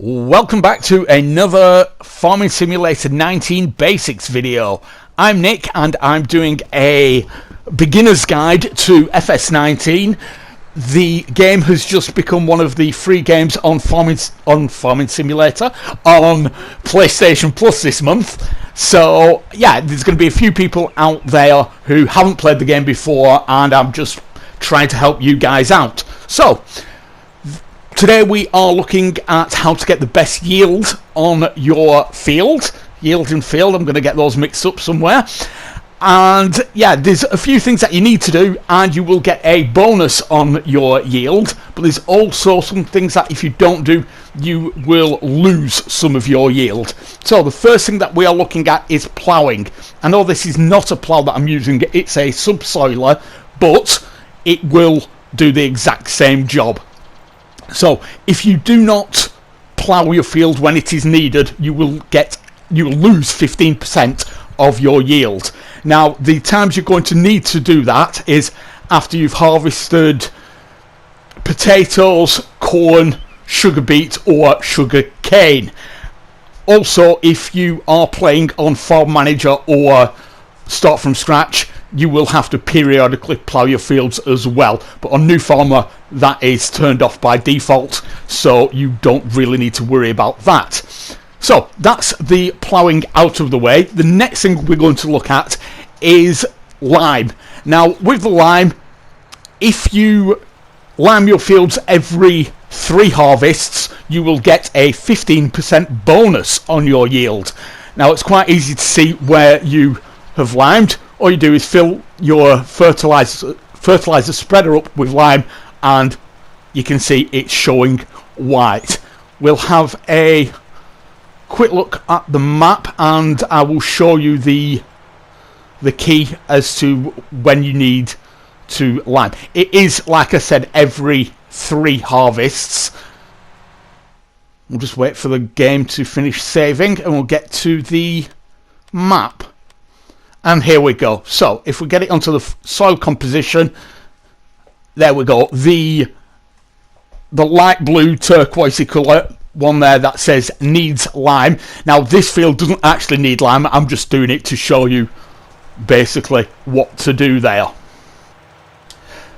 Welcome back to another Farming Simulator 19 Basics video. I'm Nick and I'm doing a beginner's guide to FS19. The game has just become one of the free games on Farming Simulator on PlayStation Plus this month. So yeah, there's going to be a few people out there who haven't played the game before, and I'm just trying to help you guys out. So today we are looking at how to get the best yield on your field. Yield and field, I'm going to get those mixed up somewhere. And yeah, there's a few things that you need to do and you will get a bonus on your yield. But there's also some things that if you don't do, you will lose some of your yield. So the first thing that we are looking at is plowing. I know this is not a plow that I'm using, it's a subsoiler, but it will do the exact same job. So if you do not plough your field when it is needed, you will lose 15% of your yield. Now the times you're going to need to do that is after you've harvested potatoes, corn, sugar beet or sugar cane. Also, if you are playing on Farm Manager or Start From Scratch, you will have to periodically plough your fields as well, but on New Farmer that is turned off by default, so you don't really need to worry about that. So that's the ploughing out of the way. The next thing we're going to look at is lime. Now with the lime, if you lime your fields every 3 harvests, you will get a 15% bonus on your yield. Now it's quite easy to see where you have limed. All you do is fill your fertilizer spreader up with lime and you can see it's showing white. We'll have a quick look at the map and I will show you the key as to when you need to lime. It is, like I said, every 3 harvests. We'll just wait for the game to finish saving and we'll get to the map. And here we go. So if we get it onto the soil composition, there we go. The light blue turquoisey colour one there that says needs lime. Now this field doesn't actually need lime. I'm just doing it to show you basically what to do there.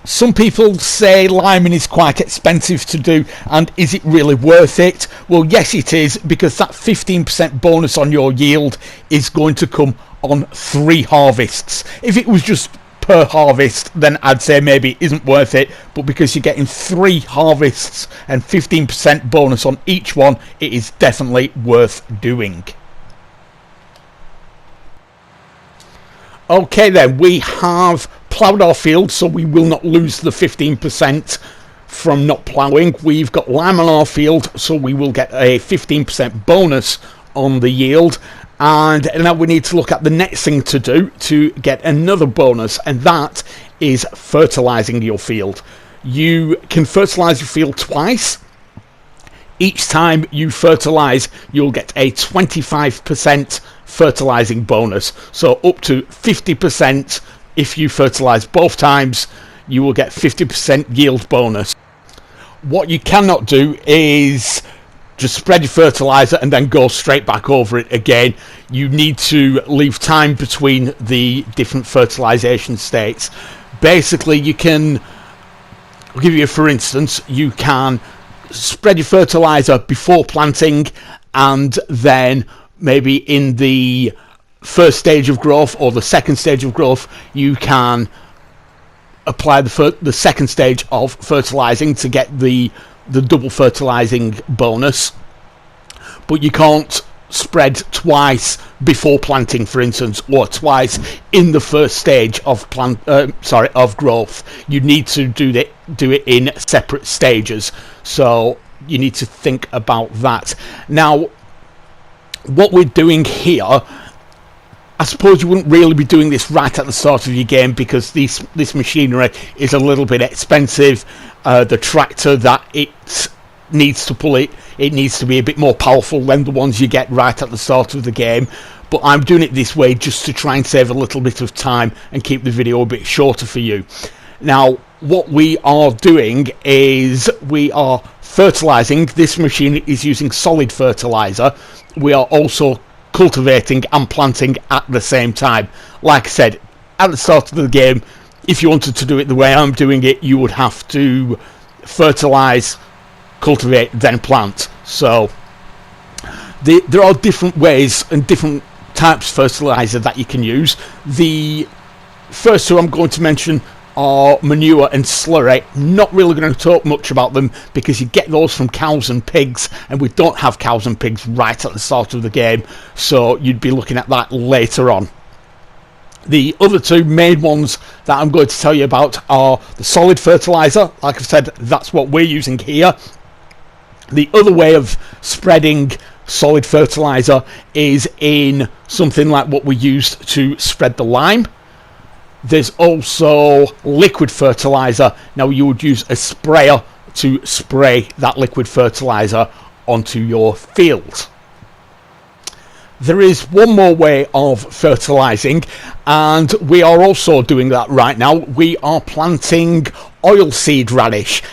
Some people say liming is quite expensive to do, and is it really worth it? Well, yes it is, because that 15% bonus on your yield is going to come on 3 harvests. If it was just per harvest, then I'd say maybe it isn't worth it, but because you're getting 3 harvests and 15% bonus on each one, it is definitely worth doing. Okay then, we have ploughed our field, so we will not lose the 15% from not ploughing. We've got lime on our field, so we will get a 15% bonus on the yield. And now we need to look at the next thing to do to get another bonus, and that is fertilizing your field. You can fertilize your field twice. Each time you fertilize, you'll get a 25% fertilizing bonus. So up to 50% if you fertilize both times, you will get 50% yield bonus. What you cannot do is just spread your fertilizer and then go straight back over it again. You need to leave time between the different fertilization states. Basically, you can, I'll give you for instance, you can spread your fertilizer before planting, and then maybe in the first stage of growth or the second stage of growth you can apply the second stage of fertilizing to get the double fertilizing bonus, but you can't spread twice before planting, for instance, or twice in the first stage of growth. You need to do it in separate stages, so you need to think about that. Now what we're doing here, I suppose you wouldn't really be doing this right at the start of your game because this machinery is a little bit expensive. The tractor that it needs to pull it needs to be a bit more powerful than the ones you get right at the start of the game. But I'm doing it this way just to try and save a little bit of time and keep the video a bit shorter for you. Now what we are doing is we are fertilizing, this machine is using solid fertilizer. We are also cultivating and planting at the same time. Like I said, at the start of the game, if you wanted to do it the way I'm doing it, you would have to fertilize, cultivate, then plant. So there are different ways and different types of fertilizer that you can use. The first two I'm going to mention are manure and slurry. Not really going to talk much about them because you get those from cows and pigs, and we don't have cows and pigs right at the start of the game, so you'd be looking at that later on. The other two main ones that I'm going to tell you about are the solid fertilizer. Like I've said, that's what we're using here. The other way of spreading solid fertilizer is in something like what we used to spread the lime. There's also liquid fertilizer. Now you would use a sprayer to spray that liquid fertilizer onto your field. There is one more way of fertilizing, and we are also doing that right now. We are planting oilseed radish.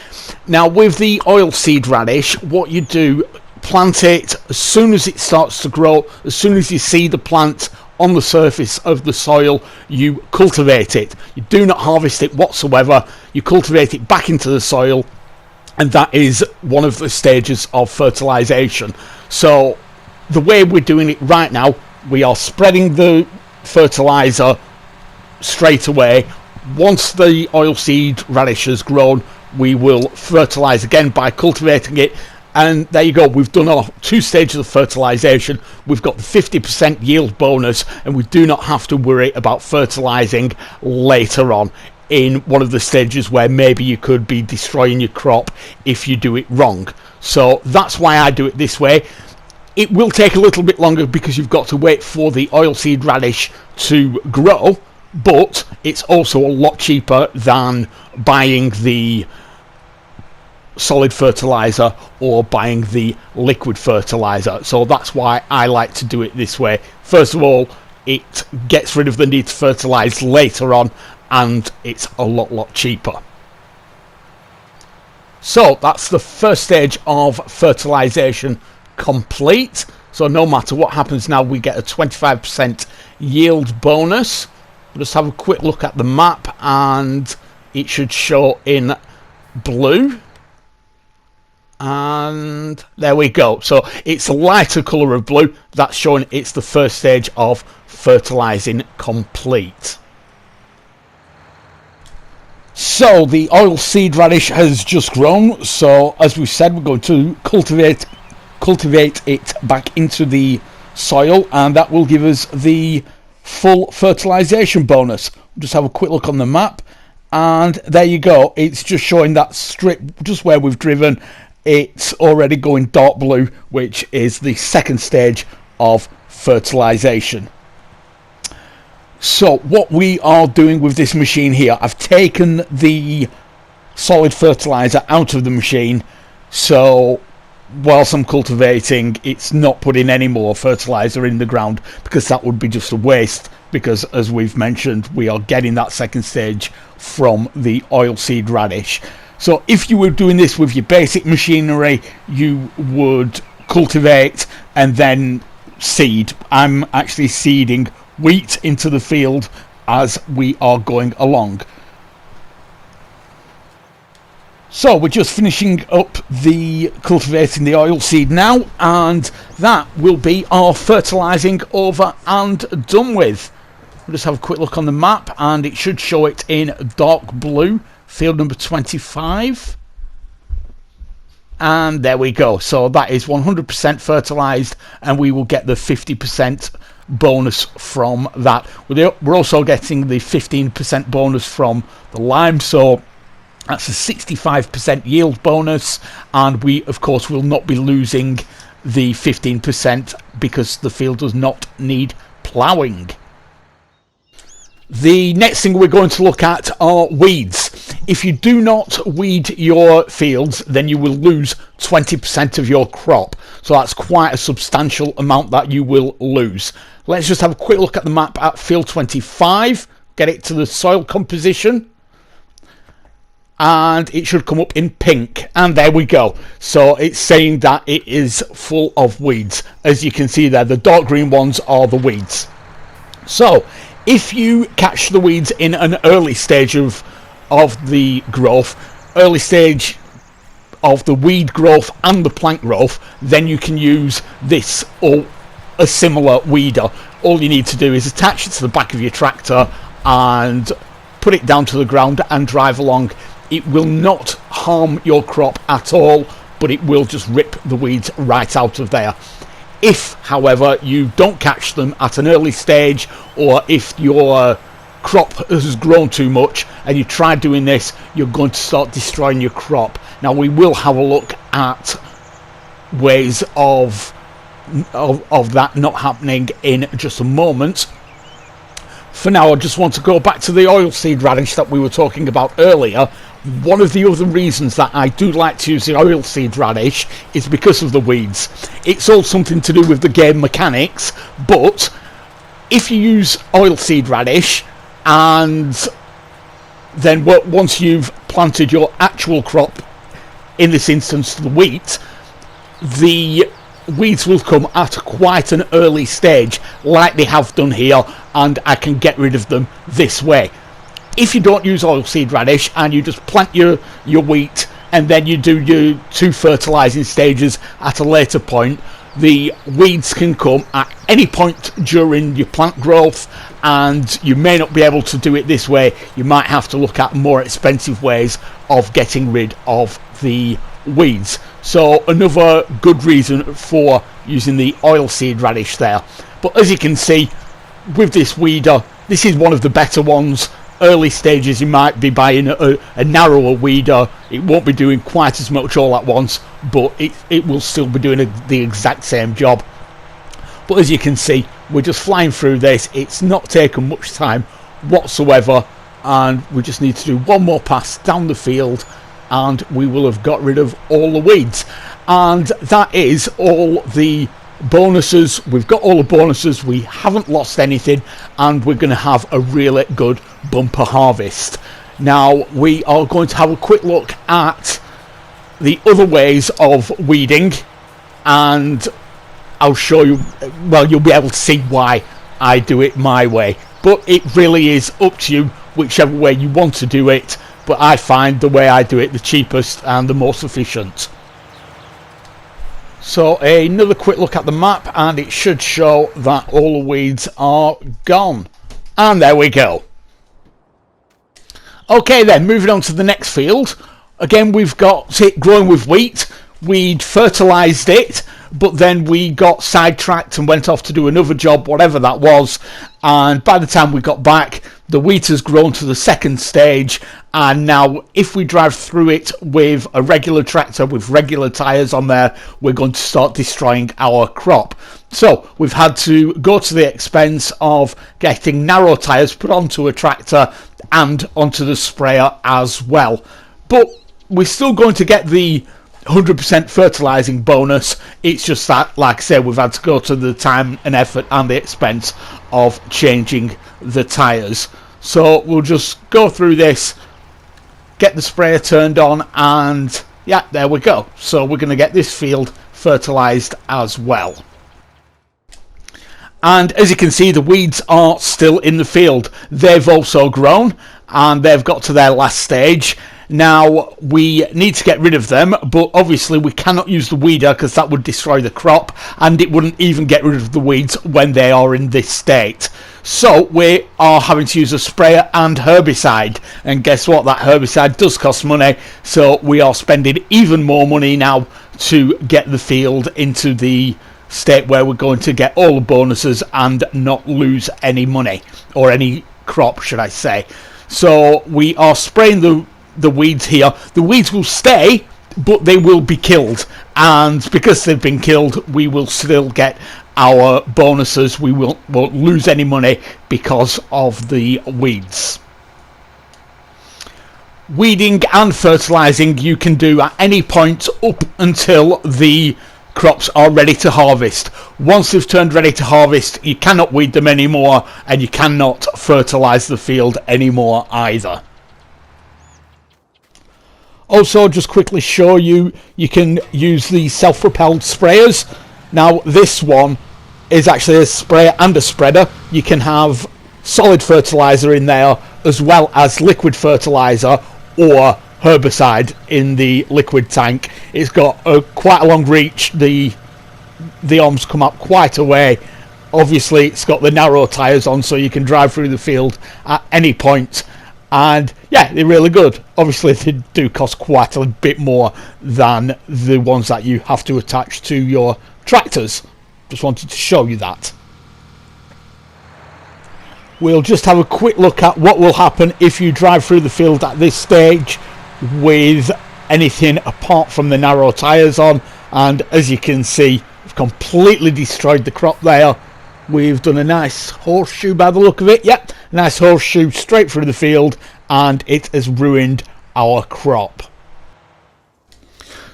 Now with the oilseed radish, what you do, plant it as soon as it starts to grow. As soon as you see the plant on the surface of the soil, you cultivate it. You do not harvest it whatsoever. You cultivate it back into the soil, and that is one of the stages of fertilization. So the way we're doing it right now, we are spreading the fertilizer straight away. Once the oilseed radish has grown, we will fertilize again by cultivating it. And there you go, we've done our 2 stages of fertilization. We've got the 50% yield bonus, and we do not have to worry about fertilizing later on in one of the stages where maybe you could be destroying your crop if you do it wrong. So that's why I do it this way. It will take a little bit longer because you've got to wait for the oilseed radish to grow, but it's also a lot cheaper than buying the solid fertilizer or buying the liquid fertilizer. So that's why I like to do it this way. First of all, it gets rid of the need to fertilize later on, and it's a lot cheaper. So that's the first stage of fertilization complete. So no matter what happens now, we get a 25% yield bonus. We'll just have a quick look at the map, and it should show in blue. And there we go. So it's a lighter colour of blue. That's showing it's the first stage of fertilizing complete. So the oilseed radish has just grown. So as we said, we're going to cultivate it back into the soil, and that will give us the full fertilization bonus. We'll just have a quick look on the map, and there you go. It's just showing that strip just where we've driven. It's already going dark blue, which is the second stage of fertilization. So what we are doing with this machine here, I've taken the solid fertilizer out of the machine, so whilst I'm cultivating, it's not putting any more fertilizer in the ground, because that would be just a waste, because as we've mentioned, we are getting that second stage from the oilseed radish. So if you were doing this with your basic machinery, you would cultivate and then seed. I'm actually seeding wheat into the field as we are going along. So we're just finishing up the cultivating the oilseed now, and that will be our fertilizing over and done with. We'll just have a quick look on the map, and it should show it in dark blue. Field number 25, and there we go. So that is 100% fertilized, and we will get the 50% bonus from that. We're also getting the 15% bonus from the lime, so that's a 65% yield bonus, and we of course will not be losing the 15% because the field does not need plowing. The next thing we're going to look at are weeds. If you do not weed your fields, then you will lose 20% of your crop. So that's quite a substantial amount that you will lose. Let's just have a quick look at the map at field 25. Get it to the soil composition. and it should come up in pink, and there we go. So it's saying that it is full of weeds. As you can see there, the dark green ones are the weeds. So if you catch the weeds in an early stage of the growth, early stage of the weed growth and the plant growth, then you can use this or a similar weeder. All you need to do is attach it to the back of your tractor and put it down to the ground and drive along. It will not harm your crop at all, but it will just rip the weeds right out of there. If, however, you don't catch them at an early stage, or if your crop has grown too much and you try doing this, you're going to start destroying your crop. Now we will have a look at ways of that not happening in just a moment. For now, I just want to go back to the oilseed radish that we were talking about earlier. One of the other reasons that I do like to use the oilseed radish is because of the weeds. It's all something to do with the game mechanics, but if you use oilseed radish and then once you've planted your actual crop, in this instance the wheat, the weeds will come at quite an early stage, like they have done here, and I can get rid of them this way. If you don't use oilseed radish and you just plant your wheat and then you do your 2 fertilizing stages at a later point, the weeds can come at any point during your plant growth, and you may not be able to do it this way. You might have to look at more expensive ways of getting rid of the weeds. So another good reason for using the oilseed radish there. But as you can see with this weeder, this is one of the better ones. Early stages you might be buying a narrower weeder. It won't be doing quite as much all at once, but it will still be doing the exact same job. But as you can see, we're just flying through this. It's not taken much time whatsoever, and we just need to do one more pass down the field and we will have got rid of all the weeds. And that is all the bonuses. We've got all the bonuses, we haven't lost anything, and we're going to have a really good bumper harvest. Now we are going to have a quick look at the other ways of weeding, and I'll show you, well, you'll be able to see why I do it my way, but it really is up to you whichever way you want to do it, but I find the way I do it the cheapest and the most efficient. So another quick look at the map, and it should show that all the weeds are gone, and there we go. Okay then, moving on to the next field. Again, we've got it growing with wheat. We'd fertilised it, but then we got sidetracked and went off to do another job, whatever that was, and by the time we got back, the wheat has grown to the second stage, and now if we drive through it with a regular tractor with regular tyres on there, we're going to start destroying our crop. So we've had to go to the expense of getting narrow tyres put onto a tractor and onto the sprayer as well, but we're still going to get the 100% fertilizing bonus. It's just that, like I said, we've had to go to the time and effort and the expense of changing the tyres. So we'll just go through this, get the sprayer turned on, and yeah, there we go. So we're going to get this field fertilized as well. And as you can see, the weeds are still in the field. They've also grown and they've got to their last stage. Now we need to get rid of them, but obviously we cannot use the weeder because that would destroy the crop, and it wouldn't even get rid of the weeds when they are in this state. So we are having to use a sprayer and herbicide, and guess what, that herbicide does cost money, so we are spending even more money now to get the field into the state where we're going to get all the bonuses and not lose any money, or any crop should I say. So we are spraying the weeds here. The weeds will stay, but they will be killed, and because they've been killed, we will still get our bonuses. We won't lose any money because of the weeds. Weeding and fertilizing you can do at any point up until the crops are ready to harvest. Once they've turned ready to harvest, you cannot weed them anymore, and you cannot fertilize the field anymore either. Also, just quickly show you, you can use the self-propelled sprayers. Now this one is actually a sprayer and a spreader. You can have solid fertilizer in there as well as liquid fertilizer or herbicide in the liquid tank. It's got quite a long reach. The arms come up quite a way. Obviously it's got the narrow tyres on, so you can drive through the field at any point. And yeah, they're really good. Obviously they do cost quite a bit more than the ones that you have to attach to your tractors. Just wanted to show you that. We'll just have a quick look at what will happen if you drive through the field at this stage with anything apart from the narrow tyres on. And as you can see, we've completely destroyed the crop there. We've done a nice horseshoe by the look of it. Yep, nice horseshoe straight through the field, and it has ruined our crop.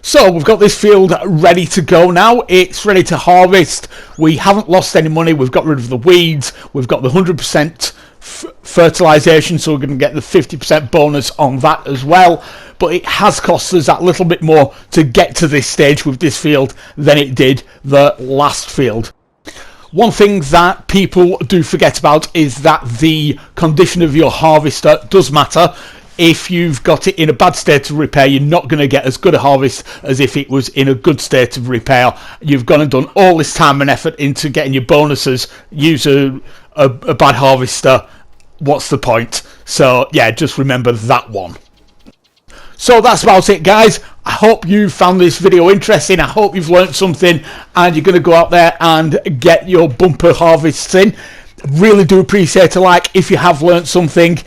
So we've got this field ready to go now. It's ready to harvest. We haven't lost any money. We've got rid of the weeds. We've got the 100% fertilization, so we're going to get the 50% bonus on that as well. But it has cost us that little bit more to get to this stage with this field than it did the last field. One thing that people do forget about is that the condition of your harvester does matter. If you've got it in a bad state of repair, you're not going to get as good a harvest as if it was in a good state of repair. You've gone and done all this time and effort into getting your bonuses. Use a bad harvester. What's the point? So yeah, just remember that one. So that's about it, guys. I hope you found this video interesting. I hope you've learned something and you're going to go out there and get your bumper harvests in. Really do appreciate a like if you have learned something.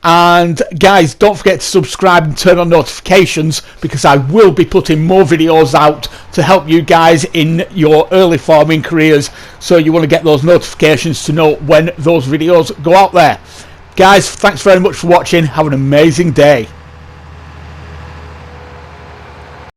And guys, don't forget to subscribe and turn on notifications, because I will be putting more videos out to help you guys in your early farming careers. So you want to get those notifications to know when those videos go out there. Guys, thanks very much for watching. Have an amazing day.